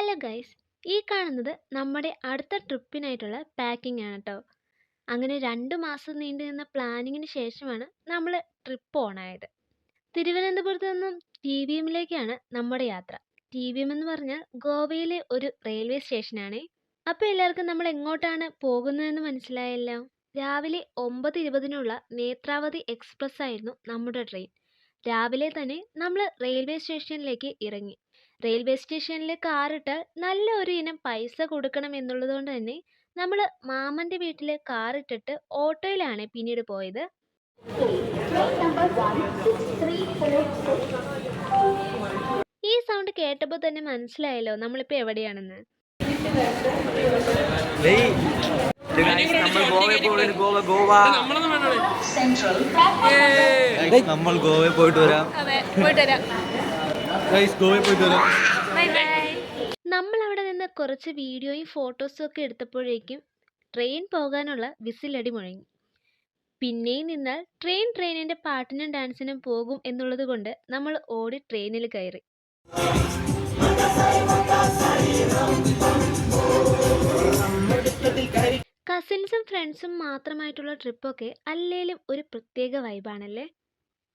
Hello guys, ഈ കാണുന്നത് നമ്മുടെ അടുത്ത ട്രിപ്പിനായിട്ടുള്ള പാക്കിംഗ് ആണ് കേട്ടോ. അങ്ങനെ 2 മാസം നീണ്ടു നിന്ന പ്ലാനിങ്ങിന് ശേഷമാണ് നമ്മൾ ട്രിപ്പ് ഓണായത്. തിരുവനന്തപുരത്ത് നിന്നും TVMലേക്കാണ് നമ്മുടെ യാത്ര. TVM എന്ന് പറഞ്ഞാൽ ഗോവയിലെ ഒരു റെയിൽവേ സ്റ്റേഷനാണ്. അപ്പോൾ എല്ലാവർക്കും നമ്മൾ എങ്ങോട്ടാണ് പോകുന്നതെന്ന് മനസ്സിലായല്ലോ. രാവിലെ 9:20 നേത്രാവതി എക്സ്പ്രസ് ആയിരുന്നു നമ്മുടെ ട്രെയിൻ. രാവിലെ തന്നെ നമ്മൾ റെയിൽവേ സ്റ്റേഷനിലേക്ക് ഇറങ്ങി. റെയിൽവേ സ്റ്റേഷനിൽ കാറിട്ടാൽ നല്ല ഒരു ഇനം പൈസ കൊടുക്കണം എന്നുള്ളത് കൊണ്ട് തന്നെ നമ്മൾ മാമൻ്റെ വീട്ടിൽ കാറിട്ടിട്ട് ഓട്ടോയിലാണ് പിന്നീട് പോയത്. ഈ സൗണ്ട് കേട്ടപ്പോൾ തന്നെ മനസ്സിലായല്ലോ നമ്മളിപ്പോൾ എവിടെയാണെന്ന്. നമ്മൾ ഗോവയിൽ പോയിട്ട് വരാം. നമ്മൾ അവിടെ നിന്ന് കുറച്ച് വീഡിയോയും ഫോട്ടോസും ഒക്കെ എടുത്തപ്പോഴേക്കും ട്രെയിൻ പോകാനുള്ള വിസിലടി മുഴങ്ങി. പിന്നെയും നിന്നാൽ ട്രെയിനിൻ്റെ പാട്ടിനും ഡാൻസിനും പോകും എന്നുള്ളത് കൊണ്ട് നമ്മൾ ഓടി ട്രെയിനിൽ കയറി. കസിൻസും ഫ്രണ്ട്സും മാത്രമായിട്ടുള്ള ട്രിപ്പൊക്കെ അല്ലേലും ഒരു പ്രത്യേക വൈബാണല്ലേ.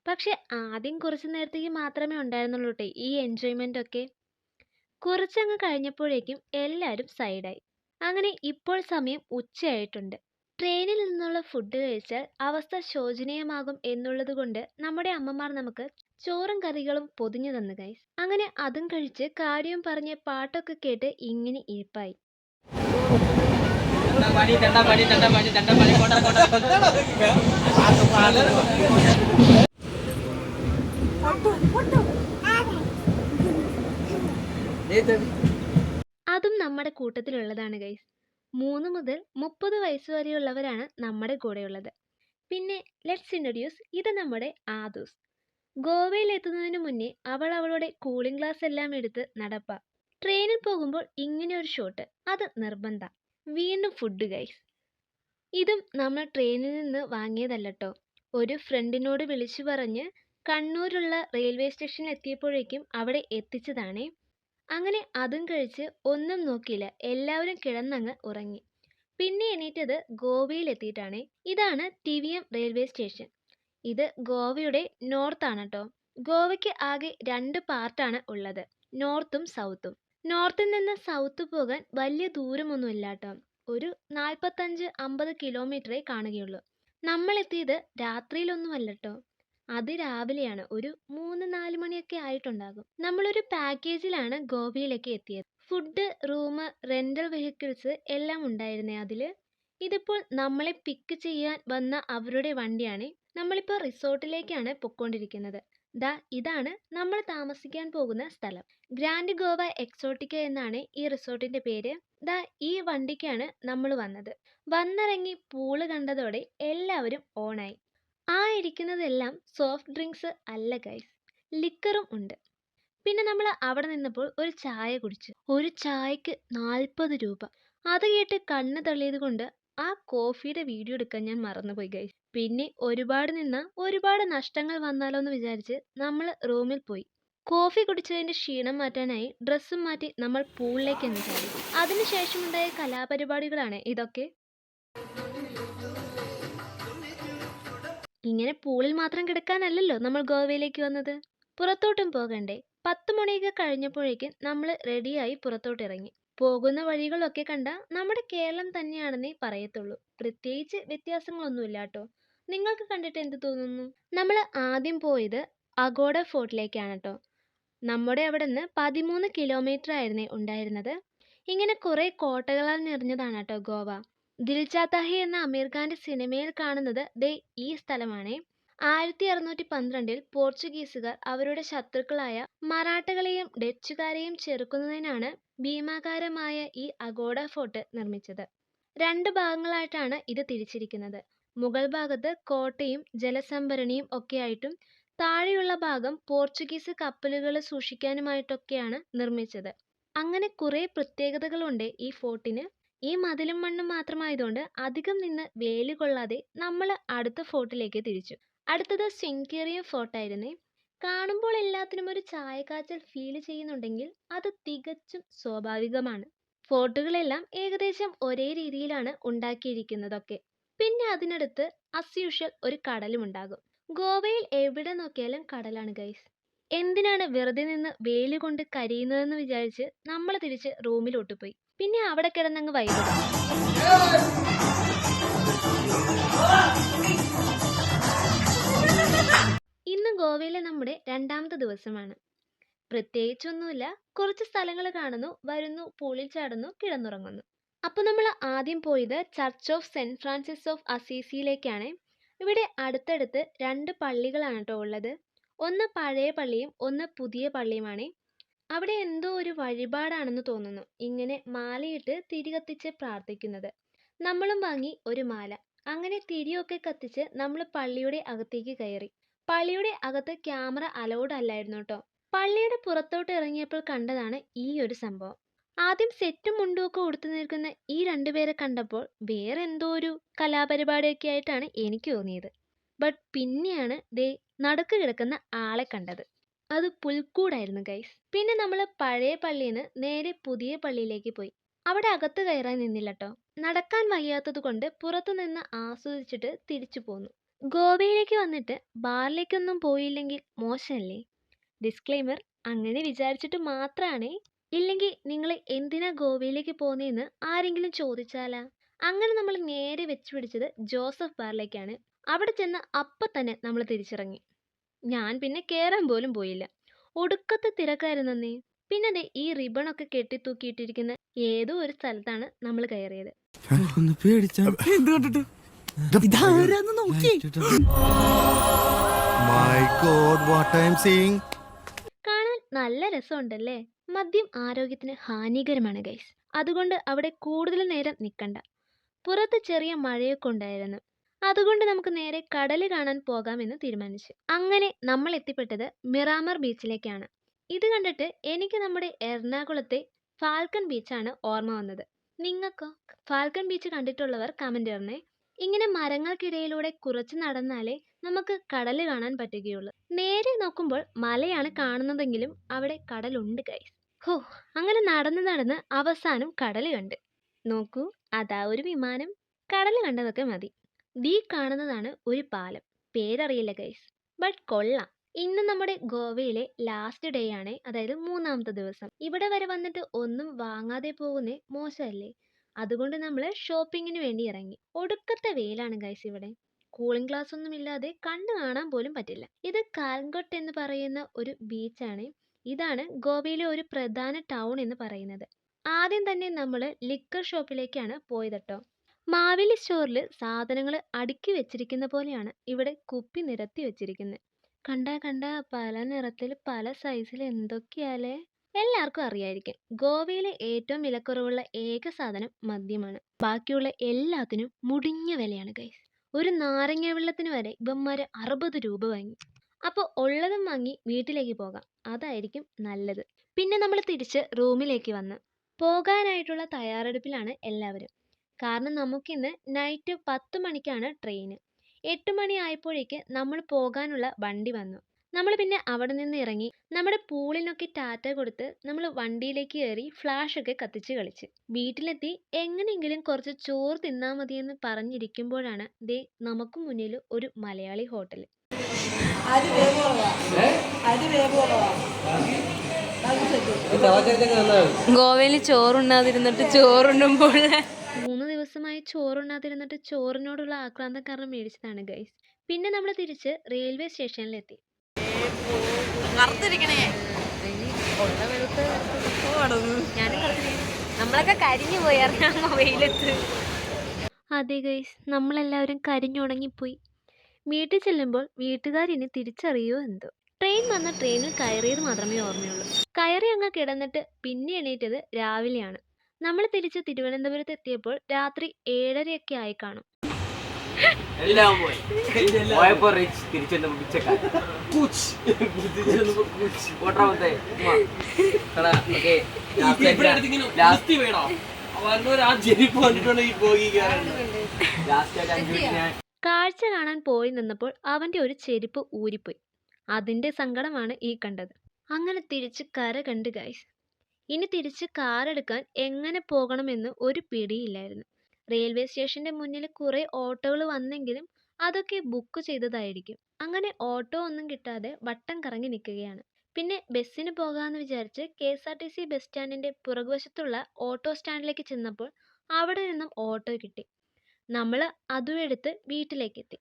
പക്ഷെ ആദ്യം കുറച്ച് നേരത്തേക്ക് മാത്രമേ ഉണ്ടായിരുന്നുള്ളൂ കേട്ടോ ഈ എൻജോയ്മെൻ്റ് ഒക്കെ. കുറച്ചങ്ങ് കഴിഞ്ഞപ്പോഴേക്കും എല്ലാവരും സൈഡായി. അങ്ങനെ ഇപ്പോൾ സമയം ഉച്ചയായിട്ടുണ്ട്. ട്രെയിനിൽ നിന്നുള്ള ഫുഡ് കഴിച്ചാൽ അവസ്ഥ ശോചനീയമാകും എന്നുള്ളത് കൊണ്ട് നമ്മുടെ അമ്മമാർ നമുക്ക് ചോറും കറികളും പൊതിഞ്ഞു തന്നു ഗൈസ്. അങ്ങനെ അതും കഴിച്ച് കാര്യവും പറഞ്ഞ് പാട്ടൊക്കെ കേട്ട് ഇങ്ങനെ ഇരിപ്പായി. അതും നമ്മുടെ കൂട്ടത്തിലുള്ളതാണ് ഗൈസ്. 3 മുതൽ 30 വയസ്സ് വരെയുള്ളവരാണ് നമ്മുടെ കൂടെയുള്ളത്. പിന്നെ ലെറ്റ്സ് ഇൻട്രൊഡ്യൂസ്, ഇത് നമ്മുടെ ആദൂസ്. ഗോവയിൽ എത്തുന്നതിന് മുന്നേ അവളുടെ കൂളിംഗ് ഗ്ലാസ് എല്ലാം എടുത്ത് നടപ്പ. ട്രെയിനിൽ പോകുമ്പോൾ ഇങ്ങനെ ഒരു ഷോട്ട് അത് നിർബന്ധം. വീണ്ടും ഫുഡ് ഗൈസ്. ഇതും നമ്മൾ ട്രെയിനിൽ നിന്ന് വാങ്ങിയതല്ലോ, ഒരു ഫ്രണ്ടിനോട് വിളിച്ചു പറഞ്ഞ് കണ്ണൂരുള്ള റെയിൽവേ സ്റ്റേഷനിൽ എത്തിയപ്പോഴേക്കും അവിടെ എത്തിച്ചതാണേ. അങ്ങനെ അതും കഴിച്ച് ഒന്നും നോക്കിയില്ല, എല്ലാവരും കിടന്നങ്ങ് ഉറങ്ങി. പിന്നെ എണീറ്റത് ഗോവയിൽ എത്തിയിട്ടാണ്. ഇതാണ് TVM റെയിൽവേ സ്റ്റേഷൻ. ഇത് ഗോവയുടെ നോർത്താണ് കേട്ടോ. ഗോവയ്ക്ക് ആകെ 2 പാർട്ടാണ് ഉള്ളത്, നോർത്തും സൗത്തും. നോർത്തിൽ നിന്ന് സൗത്ത് പോകാൻ വലിയ ദൂരമൊന്നുമില്ല കേട്ടോ, ഒരു 45-50 കിലോമീറ്ററേ കാണുകയുള്ളൂ. നമ്മൾ എത്തിയത് രാത്രിയിലൊന്നുമല്ല കേട്ടോ, അതിരാവിലെയാണ്, ഒരു 3-4 മണിയൊക്കെ ആയിട്ടുണ്ടാകും. നമ്മളൊരു പാക്കേജിലാണ് ഗോവയിലേക്ക് എത്തിയത്. ഫുഡ്, റൂം, റെൻ്റൽ വെഹിക്കിൾസ് എല്ലാം ഉണ്ടായിരുന്നേ അതിൽ. ഇതിപ്പോൾ നമ്മളെ പിക്ക് ചെയ്യാൻ വന്ന അവരുടെ വണ്ടിയാണ്. നമ്മളിപ്പോൾ റിസോർട്ടിലേക്കാണ് പൊയ്ക്കൊണ്ടിരിക്കുന്നത്. ഇതാണ് നമ്മൾ താമസിക്കാൻ പോകുന്ന സ്ഥലം. ഗ്രാൻഡ് ഗോവ എക്സോട്ടിക്ക എന്നാണ് ഈ റിസോർട്ടിൻ്റെ പേര്. ഈ വണ്ടിക്കാണ് നമ്മൾ വന്നത്. വന്നിറങ്ങി പൂള് കണ്ടതോടെ എല്ലാവരും ഓണായി. ഇരിക്കുന്നതെല്ലാം സോഫ്റ്റ് ഡ്രിങ്ക്സ് അല്ല ഗൈസ്, ലിക്കറും ഉണ്ട്. പിന്നെ നമ്മൾ അവിടെ നിന്നപ്പോൾ ഒരു ചായ കുടിച്ചു. ഒരു ചായക്ക് 40 രൂപ. അത് കേട്ട് കണ്ണ് തള്ളിയത് കൊണ്ട് ആ കോഫിയുടെ വീഡിയോ എടുക്കാൻ ഞാൻ മറന്നുപോയി ഗൈസ്. പിന്നെ ഒരുപാട് നഷ്ടങ്ങൾ വന്നാലോ എന്ന് വിചാരിച്ച് നമ്മൾ റൂമിൽ പോയി. കോഫി കുടിച്ചതിൻ്റെ ക്ഷീണം മാറ്റാനായി ഡ്രസ്സും മാറ്റി നമ്മൾ പൂളിലേക്ക് എന്ന് ചാടി. അതിനുശേഷമുണ്ടായ കലാപരിപാടികളാണ് ഇതൊക്കെ. ഇങ്ങനെ പൂളിൽ മാത്രം കിടക്കാനല്ലല്ലോ നമ്മൾ ഗോവയിലേക്ക് വന്നത്, പുറത്തോട്ടും പോകണ്ടേ. 10 മണിയൊക്കെ കഴിഞ്ഞപ്പോഴേക്കും നമ്മൾ റെഡിയായി പുറത്തോട്ടിറങ്ങി. പോകുന്ന വഴികളൊക്കെ കണ്ട നമ്മുടെ കേരളം തന്നെയാണെന്നേ പറയത്തുള്ളൂ. പ്രത്യേകിച്ച് വ്യത്യാസങ്ങളൊന്നുമില്ല കേട്ടോ. നിങ്ങൾക്ക് കണ്ടിട്ട് എന്ത് തോന്നുന്നു? നമ്മൾ ആദ്യം പോയത് അഗോഡ ഫോർട്ടിലേക്കാണ് കേട്ടോ. നമ്മുടെ അവിടെ നിന്ന് 13 കിലോമീറ്റർ ആയിരുന്നേ ഉണ്ടായിരുന്നത്. ഇങ്ങനെ കുറേ കോട്ടകളാൽ നിറഞ്ഞതാണ് കേട്ടോ ഗോവ. ദിൽ ചാത്താ ഹേ എന്ന അമീർ ഖാൻ്റെ സിനിമയിൽ കാണുന്നത് ഈ സ്ഥലമാണേ. 1612 പോർച്ചുഗീസുകാർ അവരുടെ ശത്രുക്കളായ മറാഠകളെയും ഡച്ചുകാരെയും ചെറുക്കുന്നതിനാണ് ഭീമാകാരമായ ഈ അഗോഡ ഫോർട്ട് നിർമ്മിച്ചത്. 2 ഭാഗങ്ങളായിട്ടാണ് ഇത് തിരിച്ചിരിക്കുന്നത്. മുകൾ ഭാഗത്ത് കോട്ടയും ജലസംഭരണിയും ഒക്കെയായിട്ടും താഴെയുള്ള ഭാഗം പോർച്ചുഗീസ് കപ്പലുകൾ സൂക്ഷിക്കാനുമായിട്ടൊക്കെയാണ് നിർമ്മിച്ചത്. അങ്ങനെ കുറേ പ്രത്യേകതകളുണ്ട് ഈ ഫോർട്ടിന്. ഈ മതിലും മണ്ണും മാത്രമായതുകൊണ്ട് അധികം നിന്ന് വേലി കൊള്ളാതെ നമ്മൾ അടുത്ത ഫോർട്ടിലേക്ക് തിരിച്ചു. അടുത്തത് സിൻകേറിയം ഫോർട്ടായിരുന്നേ. കാണുമ്പോൾ എല്ലാത്തിനും ഒരു ചായക്കാച്ചൽ ഫീൽ ചെയ്യുന്നുണ്ടെങ്കിൽ അത് തികച്ചും സ്വാഭാവികമാണ്. ഫോർട്ടുകളെല്ലാം ഏകദേശം ഒരേ രീതിയിലാണ് ഉണ്ടാക്കിയിരിക്കുന്നതൊക്കെ. പിന്നെ അതിനടുത്ത് അസ് യൂഷ്വൽ ഒരു കടലും ഉണ്ടാകും. ഗോവയിൽ എവിടെ നോക്കിയാലും കടലാണ് ഗൈസ്. എന്തിനാണ് വെറുതെ നിന്ന് വെയിൽ കൊണ്ട് കരിയുന്നതെന്ന് വിചാരിച്ച് നമ്മൾ തിരിച്ച് റൂമിലോട്ട് പോയി. പിന്നെ അവിടെ കിടന്നങ്ങ് വൈകിടും. ഇന്ന് ഗോവയിലെ നമ്മുടെ രണ്ടാമത്തെ ദിവസമാണ്. പ്രത്യേകിച്ചൊന്നുമില്ല, കുറച്ച് സ്ഥലങ്ങൾ കാണുന്നു, വരുന്നു, പൂളിൽ ചാടുന്നു, കിടന്നുറങ്ങുന്നു. അപ്പോൾ നമ്മൾ ആദ്യം പോയത് church of saint Francis of അസീസിയിലേക്കാണ്. ഇവിടെ അടുത്തടുത്ത് 2 പള്ളികളാണ് കേട്ടോ ഉള്ളത്. ഒന്ന് പഴയ പള്ളിയും ഒന്ന് പുതിയ പള്ളിയുമാണ്. അവിടെ എന്തോ ഒരു വഴിപാടാണെന്ന് തോന്നുന്നു ഇങ്ങനെ മാലയിട്ട് തിരി കത്തിച്ച് പ്രാർത്ഥിക്കുന്നത്. നമ്മളും വാങ്ങി ഒരു മാല. അങ്ങനെ തിരിയൊക്കെ കത്തിച്ച് നമ്മൾ പള്ളിയുടെ അകത്തേക്ക് കയറി. പള്ളിയുടെ അകത്ത് ക്യാമറ അലൗഡ് അല്ലായിരുന്നു കേട്ടോ. പള്ളിയുടെ പുറത്തോട്ട് ഇറങ്ങിയപ്പോൾ കണ്ടതാണ് ഈ ഒരു സംഭവം. ആദ്യം സെറ്റും മുണ്ടും ഒക്കെ ഉടുത്തു നിൽക്കുന്ന ഈ 2 പേരെ കണ്ടപ്പോൾ വേറെ എന്തോ ഒരു കലാപരിപാടിയൊക്കെ ആയിട്ടാണ് എനിക്ക് തോന്നിയത്. ബട്ട് പിന്നെയാണ് ദേ നടുക്ക് കിടക്കുന്ന ആളെ കണ്ടത്. അത് പുൽക്കൂടായിരുന്നു ഗൈസ്. പിന്നെ നമ്മൾ പഴയ പള്ളിയിൽ നിന്ന് നേരെ പുതിയ പള്ളിയിലേക്ക് പോയി. അവിടെ അകത്ത് കയറാൻ നിന്നില്ല കേട്ടോ. നടക്കാൻ വയ്യാത്തത് കൊണ്ട് പുറത്തു നിന്ന് ആസ്വദിച്ചിട്ട് തിരിച്ചു പോന്നു. ഗോവയിലേക്ക് വന്നിട്ട് ബാറിലേക്കൊന്നും പോയില്ലെങ്കിൽ മോശമല്ലേ? ഡിസ്ക്ലെയിമർ, അങ്ങനെ വിചാരിച്ചിട്ട് മാത്രമാണേ. ഇല്ലെങ്കിൽ നിങ്ങൾ എന്തിനാ ഗോവയിലേക്ക് പോകുന്നതെന്ന് ആരെങ്കിലും ചോദിച്ചാലാ? അങ്ങനെ നമ്മൾ നേരെ വെച്ച് പിടിച്ചത് ജോസഫ് ബാറിലേക്കാണ്. അവിടെ ചെന്ന് അപ്പം തന്നെ നമ്മൾ തിരിച്ചിറങ്ങി. ഞാൻ പിന്നെ കയറാൻ പോലും പോയില്ല. ഒടുക്കത്തെ തിരക്കായിരുന്നേ. പിന്നെ ദേ ഈ റിബണൊക്കെ കെട്ടിത്തൂക്കിയിട്ടിരിക്കുന്ന ഏതോ ഒരു സ്ഥലത്താണ് നമ്മൾ കയറിയത്. കാണാൻ നല്ല രസമുണ്ടല്ലേ? മദ്യം ആരോഗ്യത്തിന് ഹാനികരമാണ് ഗൈസ്. അതുകൊണ്ട് അവിടെ കൂടുതൽ നേരം നിൽക്കണ്ട. പുറത്ത് ചെറിയ മഴയൊക്കെ ഉണ്ടായിരുന്നു. അതുകൊണ്ട് നമുക്ക് നേരെ കടൽ കാണാൻ പോകാമെന്ന് തീരുമാനിച്ചു. അങ്ങനെ നമ്മൾ എത്തിപ്പെട്ടത് മിറാമർ ബീച്ചിലേക്കാണ്. ഇത് കണ്ടിട്ട് എനിക്ക് നമ്മുടെ എറണാകുളത്തെ ഫാൽക്കൺ ബീച്ചാണ് ഓർമ്മ വന്നത്. നിങ്ങൾക്കോ? ഫാൽക്കൺ ബീച്ച് കണ്ടിട്ടുള്ളവർ കമന്റ് ഇടണേ. ഇങ്ങനെ മരങ്ങൾക്കിടയിലൂടെ കുറച്ച് നടന്നാലേ നമുക്ക് കടൽ കാണാൻ പറ്റുകയുള്ളൂ. നേരെ നോക്കുമ്പോൾ മലയാണ് കാണുന്നതെങ്കിലും അവിടെ കടലുണ്ട് ഗൈസ്. ഹോ, അങ്ങനെ നടന്ന് അവസാനം കടൽ കണ്ട്. നോക്കൂ, അതാ ഒരു വിമാനം. കടൽ കണ്ടതൊക്കെ മതി. ദീ കാണുന്നതാണ് ഒരു പാലം. പേരറിയില്ല ഗൈസ്, ബട്ട് കൊള്ളാം. ഇന്ന് നമ്മുടെ ഗോവയിലെ ലാസ്റ്റ് ഡേ ആണ്, അതായത് 3ാമത്തെ ദിവസം. ഇവിടെ വരെ വന്നിട്ട് ഒന്നും വാങ്ങാതെ പോകുന്നേ മോശമല്ലേ? അതുകൊണ്ട് നമ്മൾ ഷോപ്പിങ്ങിന് വേണ്ടി ഇറങ്ങി. ഒടുക്കത്തെ വെയിലാണ് ഗൈസ് ഇവിടെ. കൂളിംഗ് ഗ്ലാസ് ഒന്നും ഇല്ലാതെ കണ്ണു കാണാൻ പോലും പറ്റില്ല. ഇത് കാൽഗട്ട് എന്ന് പറയുന്ന ഒരു ബീച്ചാണ്. ഇതാണ് ഗോവയിലെ ഒരു പ്രധാന ടൗൺ എന്ന് പറയുന്നത്. ആദ്യം തന്നെ നമ്മൾ ലിക്കർ ഷോപ്പിലേക്കാണ് പോയത് കേട്ടോ. മാവേലി സ്റ്റോറിൽ സാധനങ്ങൾ അടുക്കി വെച്ചിരിക്കുന്ന പോലെയാണ് ഇവിടെ കുപ്പി നിരത്തി വെച്ചിരിക്കുന്നത്. കണ്ട പല നിറത്തിൽ പല സൈസിൽ എന്തൊക്കെയാലേ? എല്ലാവർക്കും അറിയായിരിക്കും, ഗോവയിലെ ഏറ്റവും വിലക്കുറവുള്ള ഏക സാധനം മദ്യമാണ്. ബാക്കിയുള്ള എല്ലാത്തിനും മുടിഞ്ഞ വിലയാണ് ഗൈസ്. ഒരു നാരങ്ങ വെള്ളത്തിന് വരെ ഇവന്മാര് 60 രൂപ വാങ്ങി. അപ്പോൾ ഉള്ളതും വാങ്ങി വീട്ടിലേക്ക് പോകാം, അതായിരിക്കും നല്ലത്. പിന്നെ നമ്മൾ തിരിച്ച് റൂമിലേക്ക് വന്ന് പോകാനായിട്ടുള്ള തയ്യാറെടുപ്പിലാണ് എല്ലാവരും. കാരണം നമുക്കിന്ന് നൈറ്റ് 10 മണിക്കാണ് ട്രെയിന്. 8 മണി ആയപ്പോഴേക്ക് നമ്മൾ പോകാനുള്ള വണ്ടി വന്നു. നമ്മൾ പിന്നെ അവിടെ നിന്ന് ഇറങ്ങി നമ്മുടെ പൂളിനൊക്കെ ടാറ്റ കൊടുത്ത് നമ്മൾ വണ്ടിയിലേക്ക് കയറി ഫ്ലാഷ് ഒക്കെ കത്തിച്ച് കളിച്ച് വീട്ടിലെത്തി. എങ്ങനെയെങ്കിലും കുറച്ച് ചോറ് തിന്നാൽ മതിയെന്ന് പറഞ്ഞിരിക്കുമ്പോഴാണ് ദേ നമുക്ക് മുന്നിൽ ഒരു മലയാളി ഹോട്ടൽ. ഗോവയിൽ ചോറുണ്ണാതിരുന്നിട്ട് ചോറുണ്ണുമ്പോൾ 3 ദിവസമായി ചോറുണ്ണാതിരുന്നിട്ട് ചോറിനോടുള്ള ആക്രാന്തം കാരണം മേടിച്ചതാണ് ഗൈസ്. പിന്നെ നമ്മൾ തിരിച്ച് റെയിൽവേ സ്റ്റേഷനിലെത്തി. നമ്മളൊക്കെ കരിഞ്ഞു പോയി വെയിലത്ത്. അതെ ഗൈസ്, നമ്മളെല്ലാവരും കരിഞ്ഞുണങ്ങിപ്പോയി. വീട്ടിൽ ചെല്ലുമ്പോൾ വീട്ടുകാരിനി തിരിച്ചറിയോ എന്തോ. ട്രെയിൻ വന്ന ട്രെയിനിൽ കയറിയത് മാത്രമേ ഓർമ്മയുള്ളൂ. കയറി അങ്ങ് കിടന്നിട്ട് പിന്നെ എണീറ്റത് രാവിലെയാണ്. നമ്മൾ തിരിച്ച് തിരുവനന്തപുരത്ത് എത്തിയപ്പോൾ രാത്രി 7:30 ആയി കാണും. കാഴ്ച കാണാൻ പോയി നിന്നപ്പോൾ അവന്റെ ഒരു ചെരുപ്പ് ഊരിപ്പോയി. അതിൻ്റെ സങ്കടമാണ് ഈ കണ്ടത്. അങ്ങനെ തിരിച്ച് കര കണ്ട് ഗൈസ്. ഇനി തിരിച്ച് കാറെടുക്കാൻ എങ്ങനെ പോകണമെന്ന് ഒരു പിടിയില്ലായിരുന്നു. റെയിൽവേ സ്റ്റേഷന്റെ മുന്നിൽ കുറേ ഓട്ടോകൾ വന്നെങ്കിലും അതൊക്കെ ബുക്ക് ചെയ്തതായിരിക്കും. അങ്ങനെ ഓട്ടോ ഒന്നും കിട്ടാതെ വട്ടം കറങ്ങി നിൽക്കുകയാണ്. പിന്നെ ബസ്സിന് പോകാമെന്ന് വിചാരിച്ച് KSRTC ബസ് സ്റ്റാൻഡിന്റെ പുറകുവശത്തുള്ള ഓട്ടോ സ്റ്റാൻഡിലേക്ക് ചെന്നപ്പോൾ അവിടെ നിന്നും ഓട്ടോ കിട്ടി. നമ്മൾ അതും എടുത്ത് വീട്ടിലേക്കെത്തി.